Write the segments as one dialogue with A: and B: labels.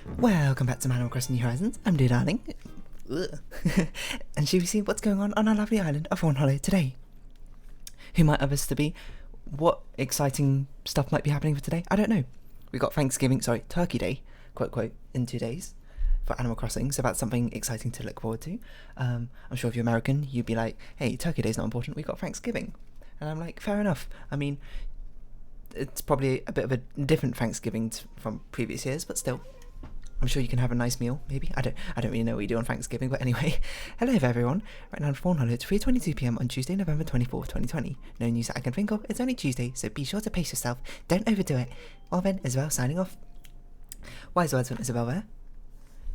A: Welcome back to Animal Crossing New Horizons. I'm Dear Darling. And should we see what's going on our lovely island of Fawnhollow today? Who might others to be? What exciting stuff might be happening for today? I don't know. We got Turkey Day, quote quote, in 2 days for Animal Crossing, so that's something exciting to look forward to. I'm sure if you're American, you'd be like, hey, Turkey Day's not important, we got Thanksgiving. And I'm like, fair enough. I mean, it's probably a bit of a different Thanksgiving from previous years, but still. I'm sure you can have a nice meal, maybe. I don't really know what you do on Thanksgiving, but anyway. Hello everyone. Right now in Fawnhollow, it's 3:22 PM on Tuesday, November 24th, 2020. No news that I can think of. It's only Tuesday, so be sure to pace yourself. Don't overdo it. Well then, Isabel signing off. Wise words from Isabel there.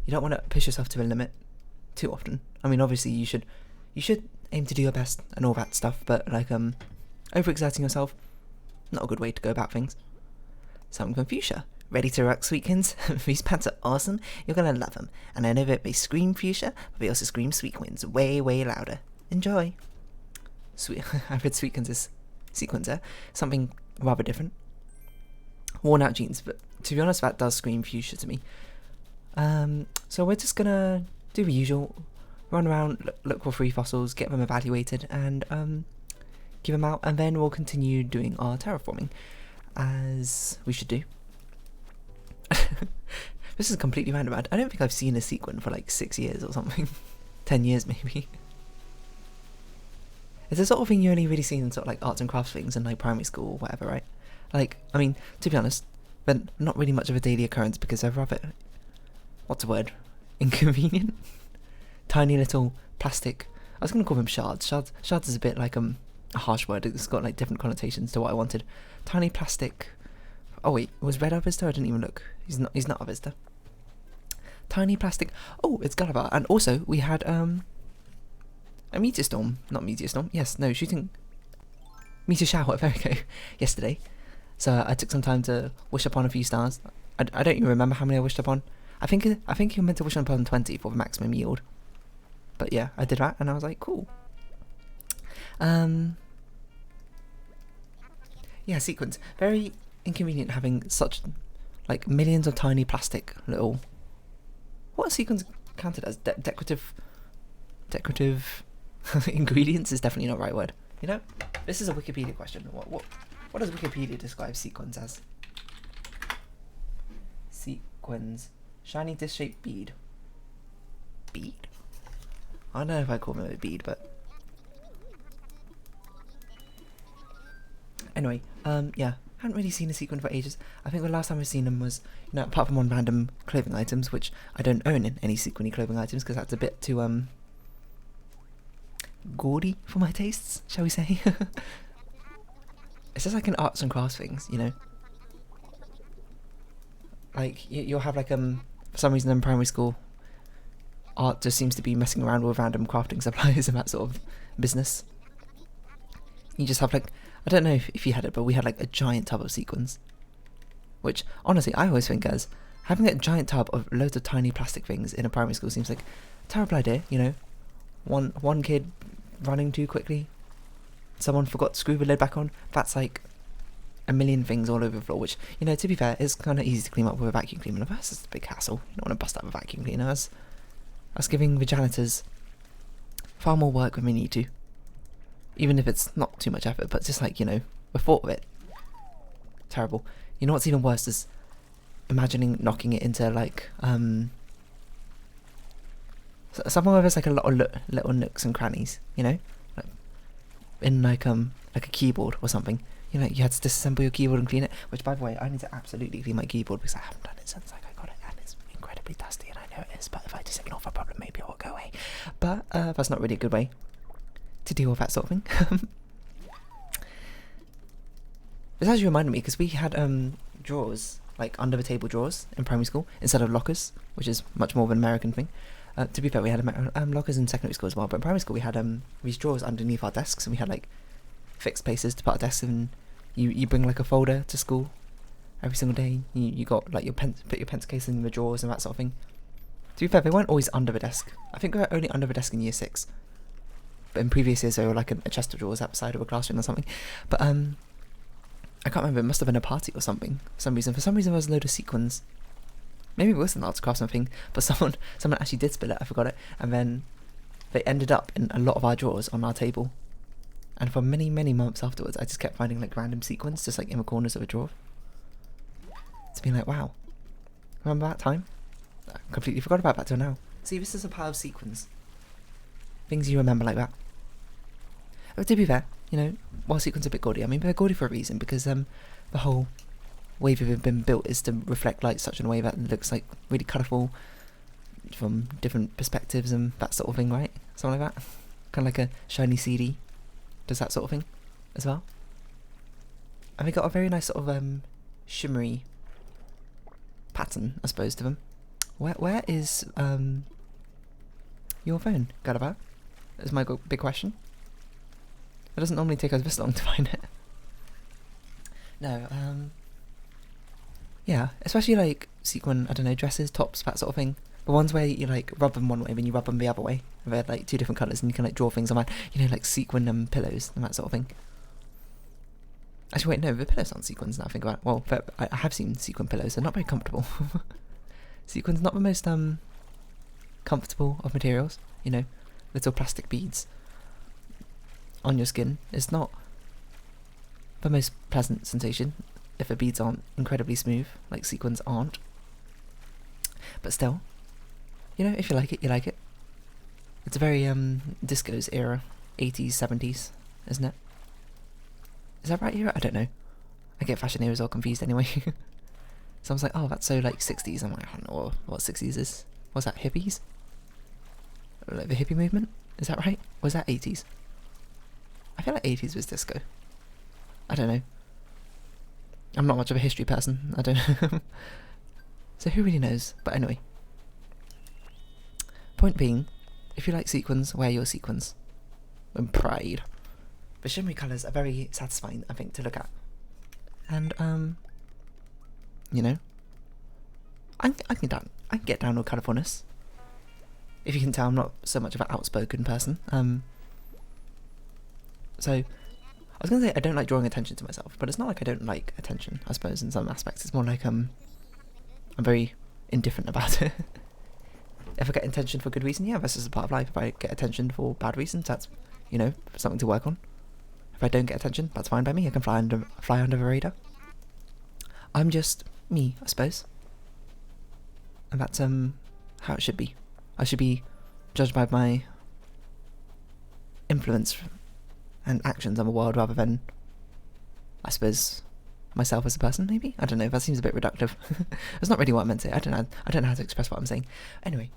A: You don't want to push yourself to a limit too often. I mean, obviously you should aim to do your best and all that stuff, but like overexerting yourself, not a good way to go about things. Something from Fuchsia. Ready to rock, Sweetkins? These pants are awesome. You're gonna love them. And I know that they scream Fuchsia, but they also scream Sweetkins way, way louder. Enjoy. I read Sweetkins as Sequins, something rather different. Worn out jeans, but to be honest, that does scream Fuchsia to me. So we're just gonna do the usual. Run around, look for free fossils, get them evaluated, and give them out, and then we'll continue doing our terraforming, as we should do. This is completely random. I don't think I've seen a sequin for like 6 years or something. 10 years maybe. It's the sort of thing you only really see in sort of like arts and crafts things in like primary school or whatever, right? Like, I mean, to be honest, but not really much of a daily occurrence because they're rather, what's the word? Inconvenient? Tiny little plastic, I was going to call them shards. Shards is a bit like a harsh word. It's got like different connotations to what I wanted. Tiny plastic. Oh wait, was Red our visitor? I didn't even look. He's not a visitor. Tiny plastic. Oh, it's Gulliver. And also we had a meteor storm. Not meteor storm. Yes, no, shooting. Meteor shower. There we go. Yesterday. So I took some time to wish upon a few stars. I don't even remember how many I wished upon. I think you're meant to wish upon 20 for the maximum yield. But yeah, I did that and I was like, cool. Yeah, Sequins. Very inconvenient having such like millions of tiny plastic little, what are Sequins counted as? Decorative ingredients is definitely not the right word. You know, this is a Wikipedia question. What does Wikipedia describe sequins as? Sequins, shiny disc-shaped bead. Bead? I don't know if I call them a bead, but anyway, yeah. Haven't really seen a sequin for ages. I think the last time I've seen them was, you know, apart from on random clothing items, which I don't own in any sequiny clothing items because that's a bit too gaudy for my tastes, shall we say. It's just like in arts and crafts things, you know. Like you'll have like for some reason in primary school, art just seems to be messing around with random crafting supplies and that sort of business. You just have like, I don't know if you had it, but we had like a giant tub of sequins. Which, honestly, I always think as having a giant tub of loads of tiny plastic things in a primary school seems like a terrible idea, you know. One kid running too quickly, someone forgot to screw the lid back on, that's like a million things all over the floor, which, you know, to be fair, is kind of easy to clean up with a vacuum cleaner. That's just a big hassle. You don't want to bust out a vacuum cleaner. Us giving the janitors far more work than we need to. Even if it's not too much effort, but just like, you know, the thought of it. Terrible. You know what's even worse is imagining knocking it into like, somewhere where there's like a lot of little nooks and crannies, you know? Like, in like a keyboard or something. You know, you had to disassemble your keyboard and clean it, which by the way, I need to absolutely clean my keyboard because I haven't done it since like I got it and it's incredibly dusty and I know it is, but if I just ignore the problem, maybe it will go away. But that's not really a good way to deal with that sort of thing. This actually reminded me because we had drawers, like under the table drawers in primary school instead of lockers, which is much more of an American thing. To be fair, we had lockers in secondary school as well, but in primary school we had these drawers underneath our desks, and we had like fixed places to put our desks in. You bring like a folder to school every single day. You got like put your pencil case in the drawers and that sort of thing. To be fair, they weren't always under the desk. I think they were only under the desk in year 6. But in previous years they were like a chest of drawers outside of a classroom or something. But I can't remember, it must have been a party or something. For some reason there was a load of sequins maybe it wasn't arts craft something, but someone actually did spill it, I forgot it, and then they ended up in a lot of our drawers on our table. And for many, many months afterwards, I just kept finding like random sequins just like in the corners of a drawer. It's been like, wow. Remember that time? I completely forgot about that till now. See, this is a pile of sequins. Things you remember like that. But to be fair, you know, while sequins are a bit gaudy, I mean, they're gaudy for a reason, because the whole way they've been built is to reflect light such in a way that it looks like really colourful from different perspectives and that sort of thing, right? Something like that. Kind of like a shiny CD. Does that sort of thing as well. And they got a very nice sort of shimmery pattern, I suppose, to them. Where is your phone, Gadabat? Is my big question. It doesn't normally take us this long to find it. No, yeah, especially like sequin, I don't know, dresses, tops, that sort of thing. The ones where you like rub them one way, then you rub them the other way. They're like two different colours, and you can like draw things on that. You know, like sequin pillows and that sort of thing. Actually, wait, no, the pillows aren't sequins now I think about it. Well, I have seen sequin pillows. They're not very comfortable. Sequin's not the most comfortable of materials. You know, little plastic beads on your skin. It's not the most pleasant sensation if the beads aren't incredibly smooth, like sequins aren't. But still, you know, if you like it, you like it. It's a very disco's era, 80s, 70s, isn't it? Is that right era? I don't know. I get fashion eras all confused anyway. So I was like, oh, that's so like 60s. I'm like, I don't know what 60s is. Was that hippies? Like the hippie movement? Is that right? Or was that 80s? I feel like 80s was disco. I don't know. I'm not much of a history person. I don't know. So who really knows? But anyway. Point being, if you like sequins, wear your sequins. And pride. The shimmery colours are very satisfying, I think, to look at. And, you know, I can get down with colourfulness. If you can tell, I'm not so much of an outspoken person. So, I was going to say I don't like drawing attention to myself, but it's not like I don't like attention, I suppose, in some aspects. It's more like, I'm very indifferent about it. If I get attention for good reason, yeah, that's just a part of life. If I get attention for bad reasons, that's, you know, something to work on. If I don't get attention, that's fine by me. I can fly under the radar. I'm just me, I suppose. And that's how it should be. I should be judged by my influence and actions on the world rather than, I suppose, myself as a person, maybe? I don't know, that seems a bit reductive. That's not really what I meant to say. I don't know how to express what I'm saying. Anyway.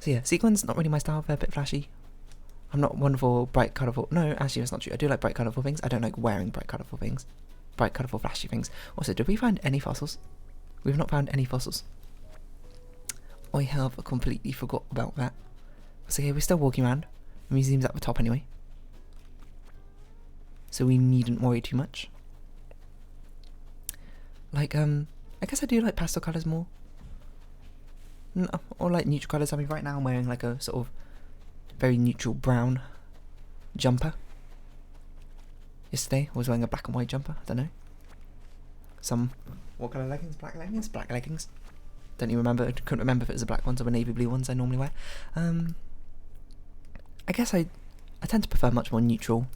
A: So yeah, sequins, not really my style, they're a bit flashy. I'm not one for bright, colourful... No, actually that's not true. I do like bright, colourful things. I don't like wearing bright, colourful things. Bright, colourful, flashy things. Also, did we find any fossils? We've not found any fossils. I have completely forgot about that. So yeah, we're still walking around. The museum's at the top anyway. So we needn't worry too much. Like, I guess I do like pastel colours more. No, or like neutral colours. I mean, right now I'm wearing like a sort of very neutral brown jumper. Yesterday I was wearing a black and white jumper. I don't know. What colour leggings? Black leggings? Black leggings. Don't even remember. Couldn't remember if it was the black ones or the navy blue ones I normally wear. I guess I tend to prefer much more neutral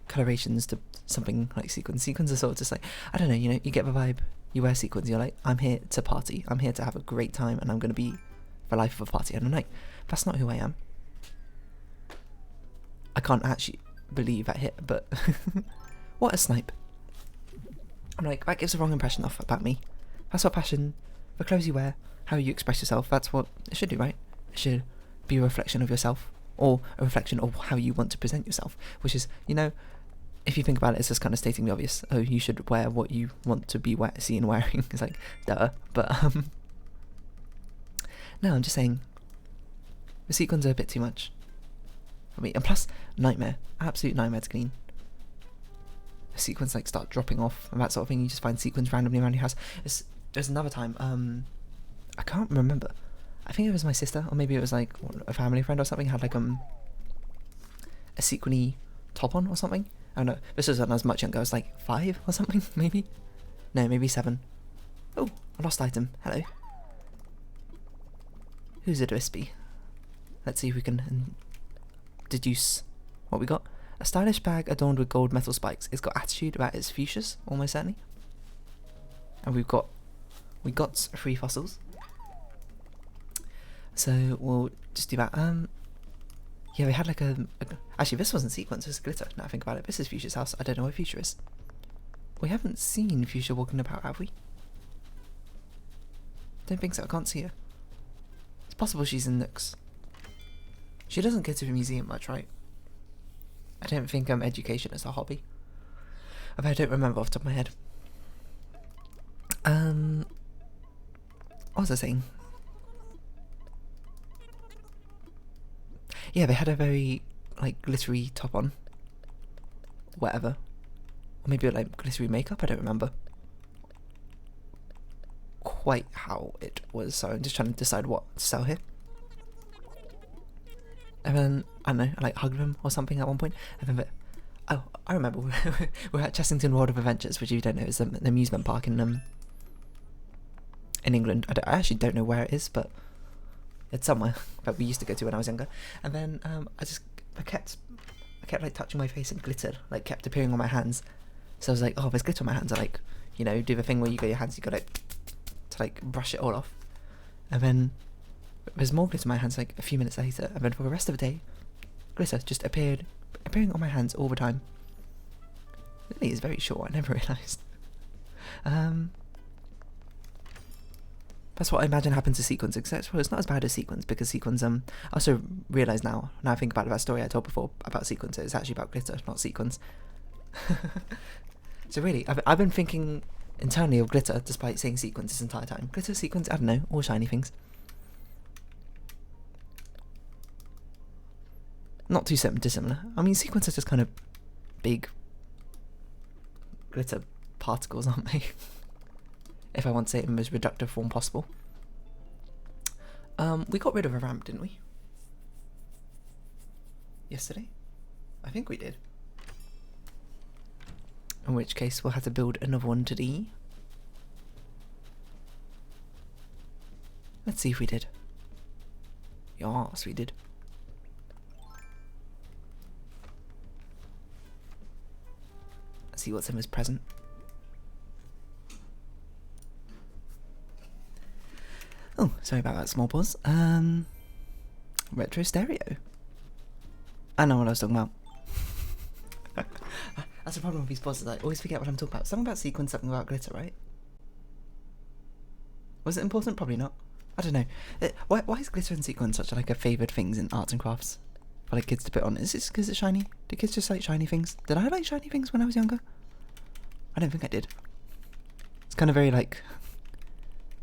A: colorations to something like sequins. Sequins are sort of just like, I don't know, you know, you get the vibe. You wear sequins, you're like, I'm here to party. I'm here to have a great time, and I'm going to be the life of a party. And I'm like, that's not who I am. I can't actually believe that hit, but what a snipe. I'm like, that gives the wrong impression off about me. That's what fashion, the clothes you wear, how you express yourself, that's what it should do, right? It should be a reflection of yourself, or a reflection of how you want to present yourself, which is, you know, if you think about it, it's just kind of stating the obvious. Oh, you should wear what you want to be seen wearing. It's like, duh. But, no, I'm just saying, the sequins are a bit too much for me. And plus, nightmare. Absolute nightmare to clean. The sequins, like, start dropping off and that sort of thing. You just find sequins randomly around your house. There's another time, I can't remember. I think it was my sister, or maybe it was, like, a family friend or something, had, like, a sequiny top on or something. I don't know, this was when I was much younger. I was like 5 or something, maybe? No, maybe 7. Oh, A lost item. Hello. Who's it to be? Let's see if we can deduce what we got. A stylish bag adorned with gold metal spikes. It's got attitude about its fuchsias, almost certainly. And we got 3 fossils. So we'll just do that. Yeah, we had like actually this wasn't Sequins, it was glitter. Now I think about it, this is Fuchsia's house. I don't know where Fuchsia is. We haven't seen Fuchsia walking about, have we? Don't think so, I can't see her. It's possible she's in Nooks. She doesn't go to the museum much, right? I don't think education is a hobby. I don't remember off the top of my head. What was I saying? Yeah, they had a very, like, glittery top on. Whatever. Or maybe like glittery makeup, I don't remember quite how it was, so I'm just trying to decide what to sell here. And then, I don't know, I like hugged them or something at one point. And then, oh, I remember, we're at Chessington World of Adventures, which if you don't know is an amusement park in England. I actually don't know where it is, but it's somewhere that we used to go to when I was younger. And then I kept like touching my face and glittered, like kept appearing on my hands. So I was like, oh, there's glitter on my hands. I like, you know, do the thing where you got your hands, you got to like brush it all off. And then there's more glitter on my hands like a few minutes later, and then for the rest of the day, glitter just appearing on my hands all the time. Lily is very short, I never realised. That's what I imagine happened to Sequins, except for it's not as bad as Sequins, because Sequins, I also realise now I think about that story I told before about Sequins, it's actually about glitter, not Sequins. So really, I've been thinking internally of glitter, despite saying Sequins this entire time. Glitter, Sequins, I don't know, all shiny things. Not too dissimilar. I mean, Sequins are just kind of big glitter particles, aren't they? If I want to say it in the most reductive form possible. We got rid of a ramp, didn't we? Yesterday? I think we did. In which case we'll have to build another one today. Let's see if we did. Yes, we did. Let's see what's in this present. Oh, sorry about that small pause. Retro stereo. I know what I was talking about. That's the problem with these pauses, I always forget what I'm talking about. Something about Sequins, something about glitter, right? Was it important? Probably not. I don't know. Why is glitter and Sequins such like a favoured things in arts and crafts for like kids to put on? Is it because it's shiny? Do kids just like shiny things? Did I like shiny things when I was younger? I don't think I did. It's kind of very like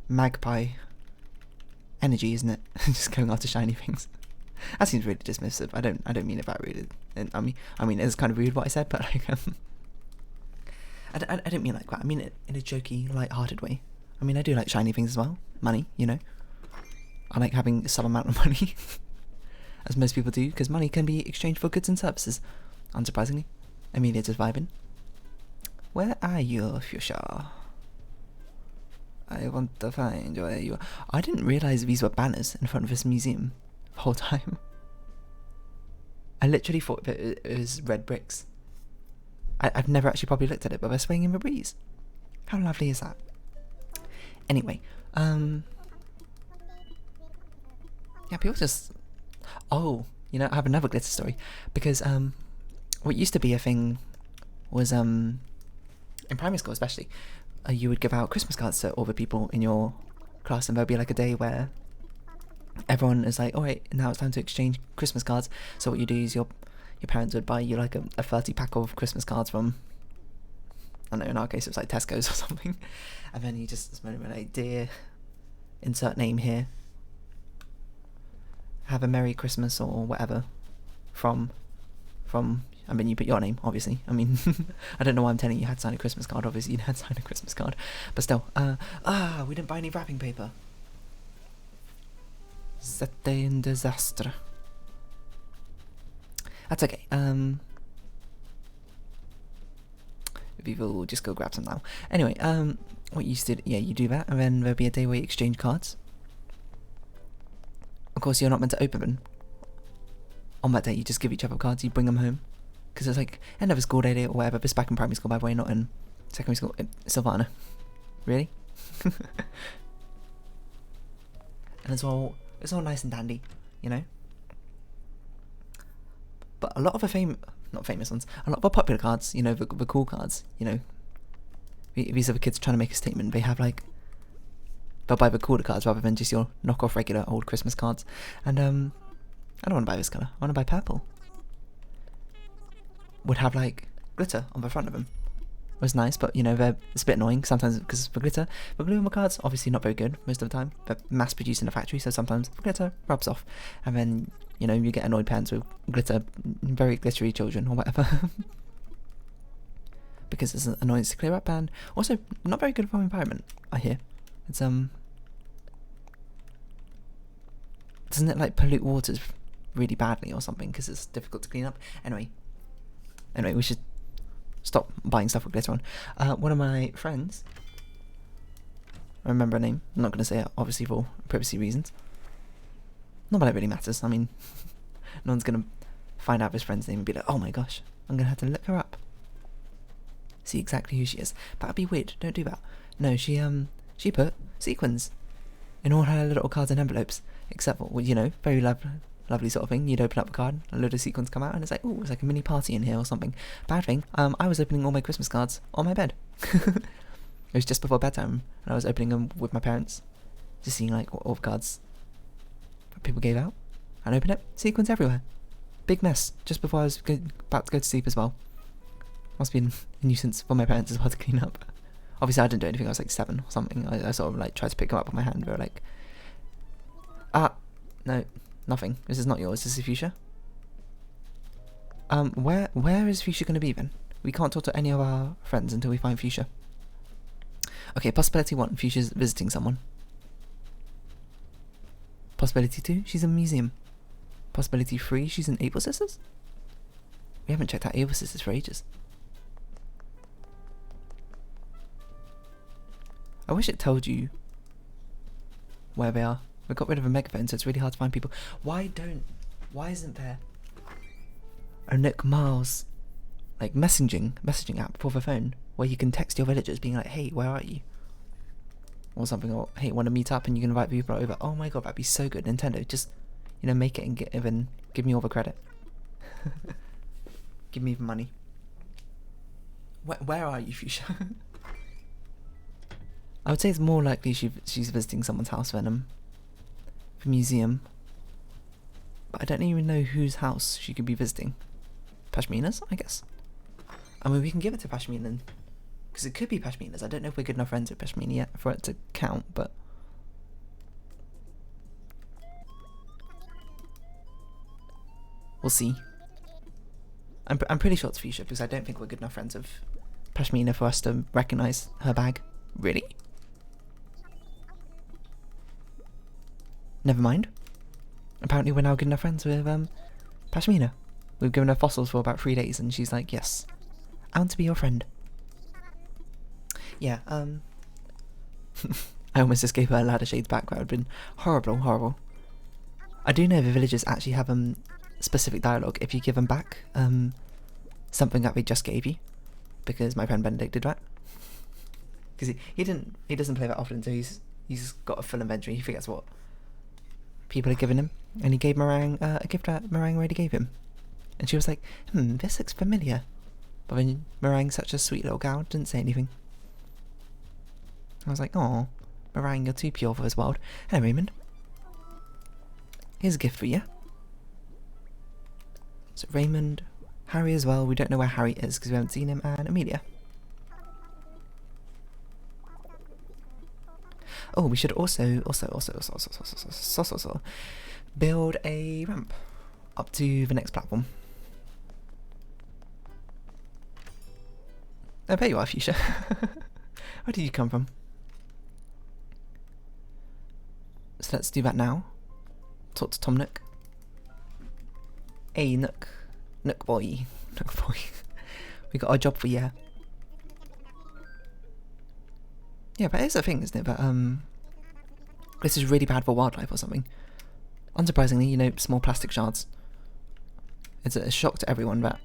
A: magpie energy, isn't it? Just going after shiny things. That seems really dismissive. I don't mean it that really. I mean it's kind of rude what I said, but like I don't mean like that. I mean it in a jokey, light-hearted way. I mean I do like shiny things as well. Money, you know. I like having some amount of money, as most people do, because money can be exchanged for goods and services. Unsurprisingly, Amelia's just vibing. Where are you, Fuchsia? I want to find where you are. I didn't realise these were banners in front of this museum the whole time. I literally thought that it was red bricks. I've never actually probably looked at it, but they're swaying in the breeze. How lovely is that? Anyway, yeah, people just... Oh, you know, I have another glitter story. Because, what used to be a thing was, in primary school especially, you would give out Christmas cards to all the people in your class, and there'd be like a day where everyone is like, alright, now it's time to exchange Christmas cards. So what you do is your parents would buy you like a 30 pack of Christmas cards from, I don't know, in our case it was like Tesco's or something, and then you just like, dear, insert name here, have a Merry Christmas or whatever from I mean, you put your name, obviously. I mean, I don't know why I'm telling you how to sign a Christmas card. Obviously, you know how to sign a Christmas card. But still, we didn't buy any wrapping paper. C'était un désastre. That's okay. We will just go grab some now. Anyway, what you used to do, yeah, you do that, and then there'll be a day where you exchange cards. Of course, you're not meant to open them. On that day, you just give each other cards, you bring them home. Because it's like, end of a school day or whatever. This back in primary school, by the way, not in secondary school. Sylvana. Really? And it's all nice and dandy, you know? But a lot of the not famous ones, a lot of the popular cards, you know, the cool cards, you know, these are the kids trying to make a statement. They have like, they'll buy the cooler cards rather than just your knockoff regular old Christmas cards. And I don't want to buy this colour, I want to buy purple. Would have like glitter on the front of them. It was nice, but you know, it's a bit annoying sometimes because of the glitter. But glue on the cards, obviously not very good most of the time. They're mass produced in a factory, so sometimes the glitter rubs off. And then, you know, you get annoyed parents with glitter, very glittery children or whatever. Because it's annoying to clear up, and also not very good for our environment, I hear. It's doesn't it like pollute waters really badly or something because it's difficult to clean up? Anyway, we should stop buying stuff with glitter on. One of my friends, I remember her name, I'm not going to say it, obviously for privacy reasons. Not that it really matters, I mean, no one's going to find out his friend's name and be like, oh my gosh, I'm going to have to look her up. See exactly who she is. That'd be weird, don't do that. No, she put Sequins in all her little cards and envelopes, except for, well, you know, very lovely sort of thing. You'd open up a card, a load of Sequins come out, and it's like, ooh, it's like a mini party in here or something. Bad thing, I was opening all my Christmas cards on my bed. It was just before bedtime, and I was opening them with my parents, just seeing like what all the cards that people gave out, and open it, Sequins everywhere. Big mess, just before I was about to go to sleep as well. Must be a nuisance for my parents as well to clean up. Obviously I didn't do anything, I was like 7 or something. I sort of like tried to pick them up with my hand, they were like, no, nothing. This is not yours, this is Fuchsia. Where is Fuchsia going to be then? We can't talk to any of our friends until we find Fuchsia. Okay, possibility 1, Fuchsia's visiting someone. Possibility 2, she's in a museum. Possibility 3, she's in Able Sisters? We haven't checked out Able Sisters for ages. I wish it told you where they are. We got rid of a megaphone, so it's really hard to find people. Why isn't there a Nook Miles like messaging app for the phone where you can text your villagers being like, hey, where are you? Or something, or hey, want to meet up, and you can invite people over. Oh my god, that'd be so good. Nintendo, just, you know, make it and give me all the credit. Give me the money. Where are you, Fuchsia? I would say it's more likely she's visiting someone's house than the museum. But I don't even know whose house she could be visiting. Pashmina's, I guess. I mean, we can give it to Pashmina, because it could be Pashmina's. I don't know if we're good enough friends with Pashmina yet for it to count, but we'll see. I'm pretty sure it's Fuchsia, because I don't think we're good enough friends with Pashmina for us to recognise her bag. Really? Never mind. Apparently we're now good enough friends with Pashmina. We've given her fossils for about 3 days, and she's like, yes, I want to be your friend. Yeah, I almost just gave her a Ladder Shades back. That would have been horrible. I do know the villagers actually have specific dialogue if you give them back something that they just gave you, because my friend Benedict did that. Because he doesn't play that often, so he's got a full inventory. He forgets what people had given him, and he gave Meringue a gift that Meringue already gave him, and she was like, this looks familiar. But then Meringue's such a sweet little gal, didn't say anything. I was like, oh, Meringue, you're too pure for this world. Hello, Raymond. Here's a gift for you. So Raymond, Harry as well. We don't know where Harry is because we haven't seen him, and Amelia. Oh, we should also build a ramp up to the next platform. Oh, there you are, Fuchsia. Where did you come from? So let's do that now. Talk to Tom Nook. Hey, Nook boy. We got our job for you. Yeah, Yeah, but it's a thing, isn't it? But this is really bad for wildlife or something. Unsurprisingly, you know, small plastic shards. It's a shock to everyone, but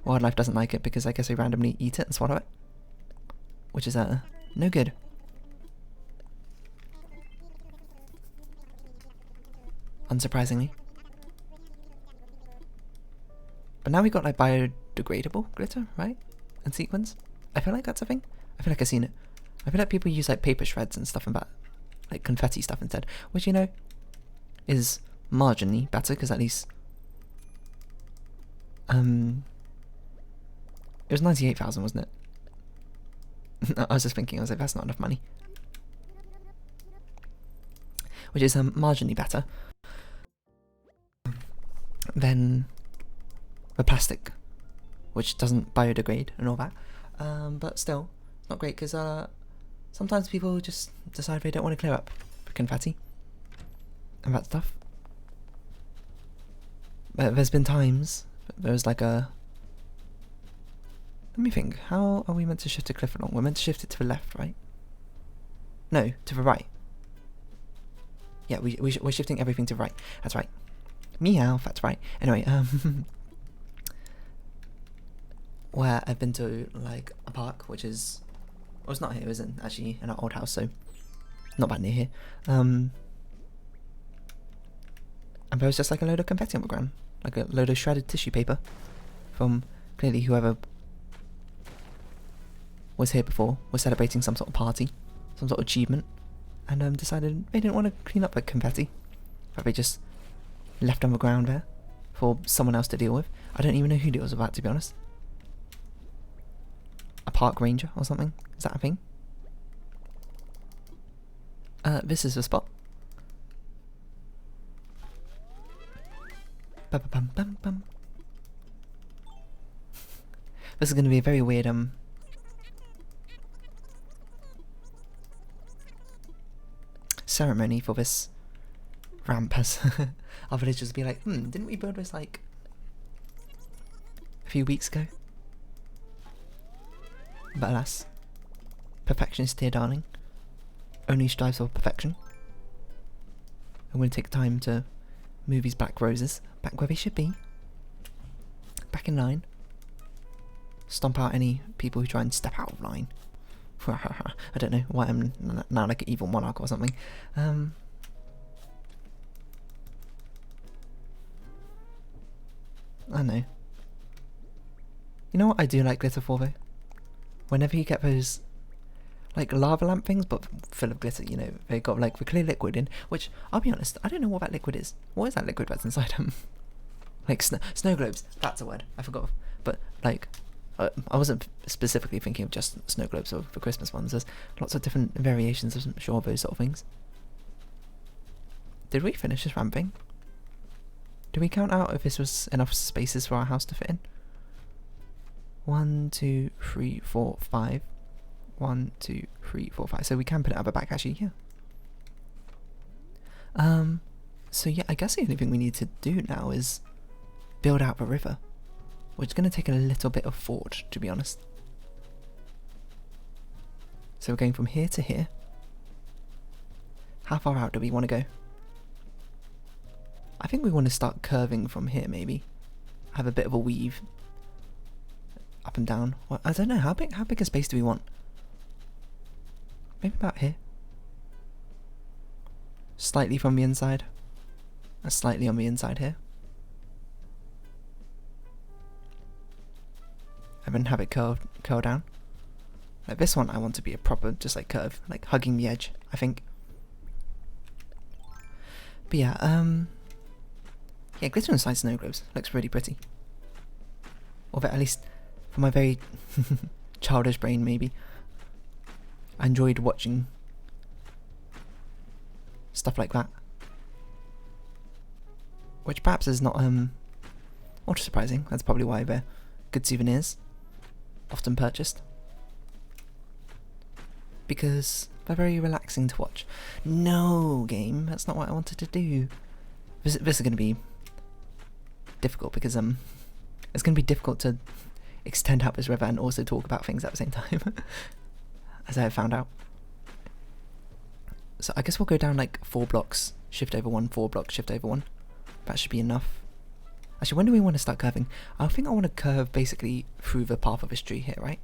A: wildlife doesn't like it because I guess they randomly eat it and swallow it, which is no good. Unsurprisingly. But now we got like biodegradable glitter, right? And sequins. I feel like that's a thing. I feel like I've seen it. I feel like people use like paper shreds and stuff and that, like confetti stuff instead, which, you know, is marginally better because at least it was 98,000, wasn't it? I was just thinking, I was like, that's not enough money. Which is marginally better than the plastic, which doesn't biodegrade and all that. But still, not great because sometimes people just decide they don't want to clear up confetti and that stuff. But there's been times there was like a... Let me think, how are we meant to shift the cliff along? We're meant to shift it to the left, right? No, to the right. Yeah, we're shifting everything to the right. That's right. Meow, that's right. Anyway, where I've been to like a park, which is... Well, it's not here, it's actually in our old house, so not bad near here. And there was just like a load of confetti on the ground. Like a load of shredded tissue paper from clearly whoever was here before was celebrating some sort of party, some sort of achievement, and decided they didn't want to clean up the confetti that they just left on the ground there for someone else to deal with. I don't even know who deals with that, to be honest. A park ranger or something? Is that a thing? This is the spot. Bum. This is going to be a very weird ceremony for this ramp, as our villagers be like, didn't we build this like a few weeks ago? But alas, perfectionist here, darling, only strives for perfection. I'm going to take time to move these black roses back where they should be, back in line. Stomp out any people who try and step out of line. I don't know why I'm now like an evil monarch or something. I don't know. You know what I do like glitter for though? Whenever you get those like lava lamp things but full of glitter, you know, they got like the clear liquid in, which I'll be honest, I don't know what that liquid is. What is that liquid that's inside them? Like snow globes, that's a word, I forgot. But like, I wasn't specifically thinking of just snow globes or the Christmas ones. There's lots of different variations of, I'm sure, of those sort of things. Did we finish this ramping? Did we count out if this was enough spaces for our house to fit in? 1, 2, 3, 4, 5. 1, 2, 3, 4, 5. So we can put it at the back actually, yeah. So yeah, I guess the only thing we need to do now is build out the river, which is going to take a little bit of thought, to be honest. So we're going from here to here. How far out do we want to go? I think we want to start curving from here, maybe. Have a bit of a weave up and down. Well, I don't know, how big a space do we want? Maybe about here. Slightly from the inside. And slightly on the inside here. And then have it curl down. Like this one I want to be a proper, just like curve, like hugging the edge, I think. But yeah, yeah, glitter inside snow globes looks really pretty. Or at least for my very childish brain, maybe. I enjoyed watching stuff like that. Which perhaps is not ultra surprising. That's probably why they're good souvenirs, often purchased. Because they're very relaxing to watch. No, game, that's not what I wanted to do. This is going to be difficult because it's going to be difficult to extend out this river and also talk about things at the same time. as I have found out. So I guess we'll go down like 4 blocks, shift over 1, 4 blocks, shift over 1. That should be enough. Actually, when do we want to start curving? I think I want to curve basically through the path of this tree here, right?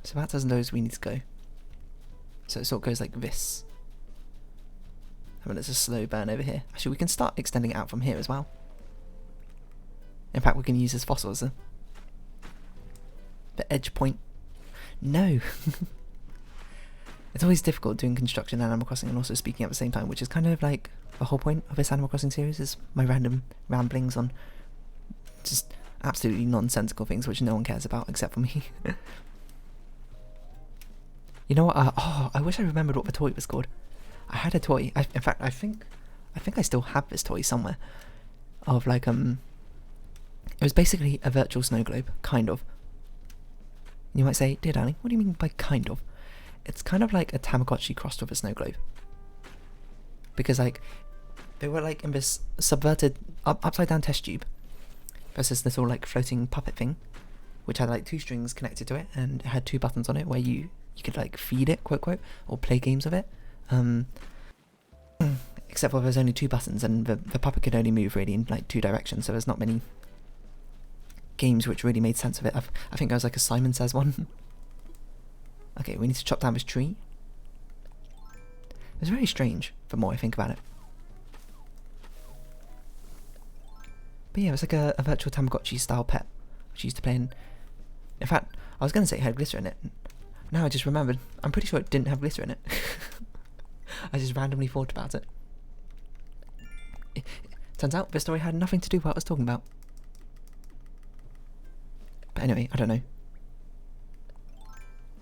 A: So that's as low as we need to go. So it sort of goes like this. And then it's a slow burn over here. Actually, we can start extending it out from here as well. In fact, we can use this fossil as the edge point. No! It's always difficult doing construction and Animal Crossing and also speaking at the same time, which is kind of like the whole point of this Animal Crossing series, is my random ramblings on just absolutely nonsensical things which no one cares about except for me. You know what? I wish I remembered what the toy was called. I had a toy. In fact, I think I still have this toy somewhere. Of like it was basically a virtual snow globe, kind of. You might say, dear darling, what do you mean by kind of? It's kind of like a Tamagotchi crossed with a snow globe. Because like they were like in this subverted upside down test tube. There's this little like floating puppet thing, which had like 2 strings connected to it, and it had 2 buttons on it where you could like feed it, quote quote, or play games with it. Except for there's only 2 buttons, and the puppet could only move really in like 2 directions, so there's not many games which really made sense of it. I think there was like a Simon Says one. Okay, we need to chop down this tree. It's very strange, the more I think about it. But yeah, it was like a virtual Tamagotchi style pet, which I used to play in. In fact, I was going to say it had glitter in it. Now I just remembered, I'm pretty sure it didn't have glitter in it. I just randomly thought about it. Turns out this story had nothing to do with what I was talking about. But anyway, I don't know.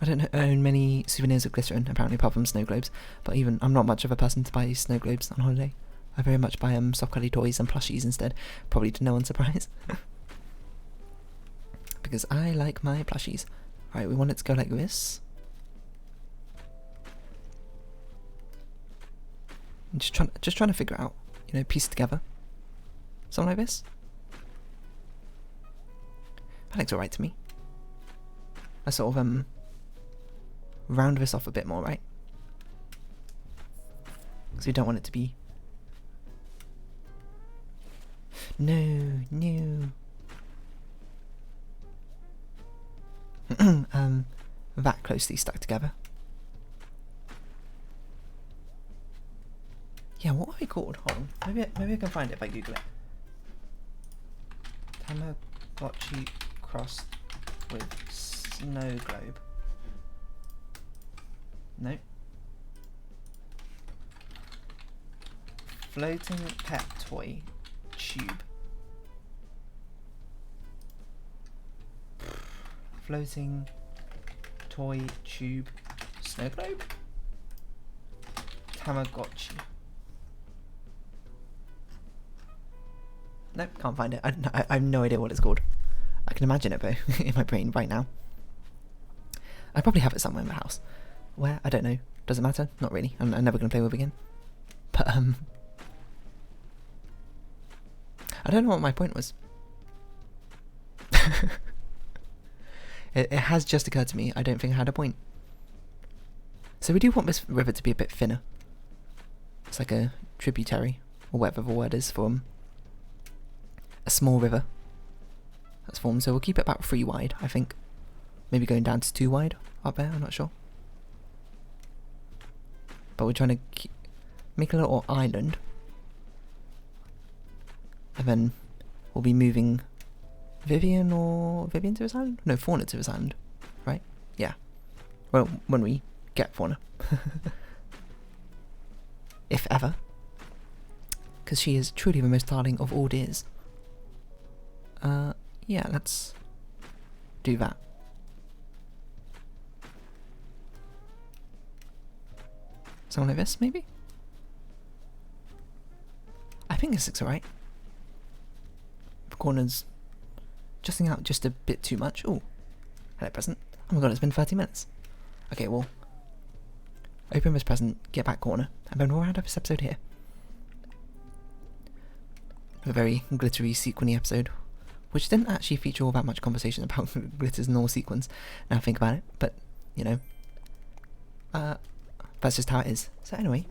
A: I don't own many souvenirs of glycerin, apparently, apart from snow globes. But even, I'm not much of a person to buy snow globes on holiday. I very much buy soft cuddly toys and plushies instead, probably to no one's surprise. Because I like my plushies. Right, we want it to go like this. I'm just trying to figure out, you know, piece it together. Something like this. That looks alright to me. I sort of round this off a bit more, right? Because we don't want it to be... No. That closely stuck together. Yeah, what are they called? Hold on. Maybe I can find it if I Google it. Tamagotchi crossed with snow globe. No. Floating pet toy tube. Floating toy tube snow globe? Tamagotchi. Nope, can't find it. I have no idea what it's called. I can imagine it though in my brain right now. I probably have it somewhere in the house. Where? I don't know. Does it matter? Not really. I'm never going to play with it again. But I don't know what my point was. It has just occurred to me. I don't think I had a point. So we do want this river to be a bit thinner. It's like a tributary, or whatever the word is for a small river that's formed. So we'll keep it about 3 wide, I think. Maybe going down to 2 wide up there, I'm not sure. But we're trying to make a little island. And then we'll be moving Vivian to his island? No, Fauna to his island, right? Yeah. Well, when we get Fauna. If ever. Because she is truly the most darling of all deers. Yeah, let's do that. Something like this, maybe? I think this looks alright. The corners justing out just a bit too much. Oh, hello present. Oh my god, it's been 30 minutes. Okay, well, open this present, get back corner, and then we'll round up this episode here. A very glittery, sequiny episode, which didn't actually feature all that much conversation about glitters nor sequins, now I think about it, but you know, that's just how it is. So anyway,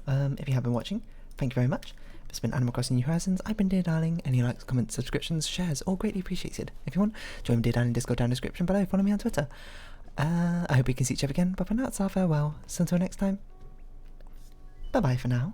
A: if you have been watching, thank you very much. It's been Animal Crossing New Horizons. I've been Dear Darling. Any likes, comments, subscriptions, shares, all greatly appreciated. If you want, join Dear Darling Discord down in the description below. Follow me on Twitter. I hope we can see each other again, but for now it's our farewell. So until next time, bye bye for now.